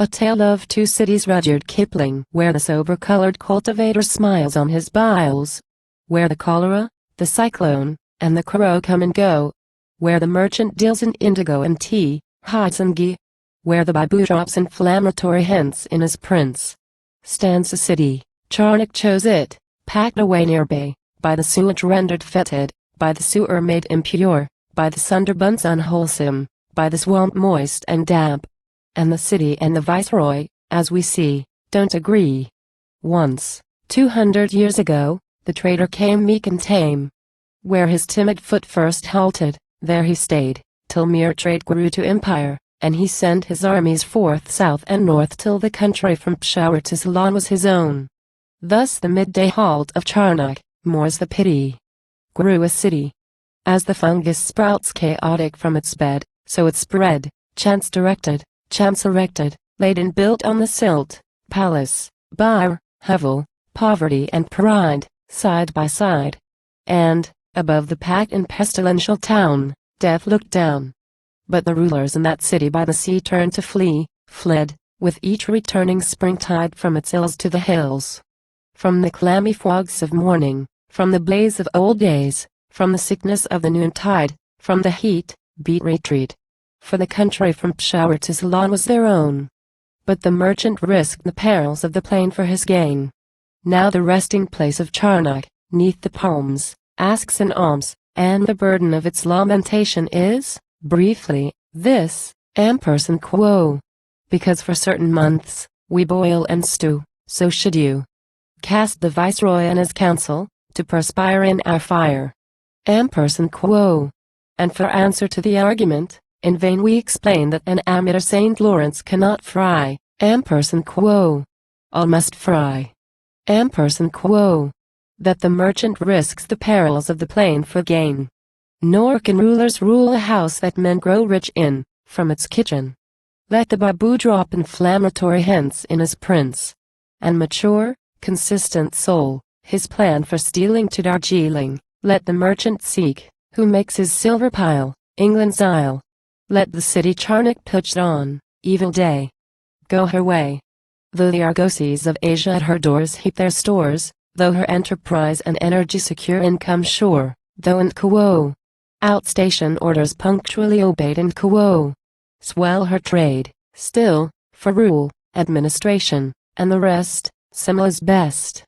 A Tale of Two Cities. Rudyard Kipling. Where the sober-colored cultivator smiles on his biles, where the cholera, the cyclone, and the crow come and go, where the merchant deals in indigo and tea, hides and ghee, where the babu drops inflammatory hints in his prints, stands a city. Charnock chose it, packed away nearby, by the sewage rendered fetid, by the sewer made impure, by the sunderbunds unwholesome, by the swamp moist and damp. And the city and the viceroy, as we see, don't agree. Once, 200 years ago, the trader came meek and tame. Where his timid foot first halted, there he stayed, till mere trade grew to empire, and he sent his armies forth south and north till the country from Peshawar to Ceylon was his own. Thus the midday halt of Charnock, more's the pity, grew a city. As the fungus sprouts chaotic from its bed, so it spread, chance directed, chance erected, laid and built on the silt, palace, byre, hovel, poverty and pride, side by side. And, above the packed and pestilential town, death looked down. But the rulers in that city by the sea turned to flee, fled, with each returning springtide from its ills to the hills. From the clammy fogs of morning, from the blaze of old days, from the sickness of the noontide, from the heat, beat retreat. For the country from Peshawar to Ceylon was their own. But the merchant risked the perils of the plain for his gain. Now the resting place of Charnock, neath the palms, asks an alms, and the burden of its lamentation is, briefly, this, ampersand quo. Because for certain months, we boil and stew, so should you. Cast the viceroy and his council, to perspire in our fire. Ampersand quo. And for answer to the argument, in vain we explain that an amateur St. Lawrence cannot fry, ampersand quo. All must fry. Ampersand quo. That the merchant risks the perils of the plain for gain. Nor can rulers rule a house that men grow rich in, from its kitchen. Let the babu drop inflammatory hints in his prints. And mature, consistent soul, his plan for stealing to Darjeeling, let the merchant seek, who makes his silver pile, England's isle. Let the city Charnock pitched on, evil day, go her way. Though the argosies of Asia at her doors heap their stores, though her enterprise and energy secure income sure, though and quo, outstation orders punctually obeyed and quo, swell her trade, still, for rule, administration, and the rest, similes best.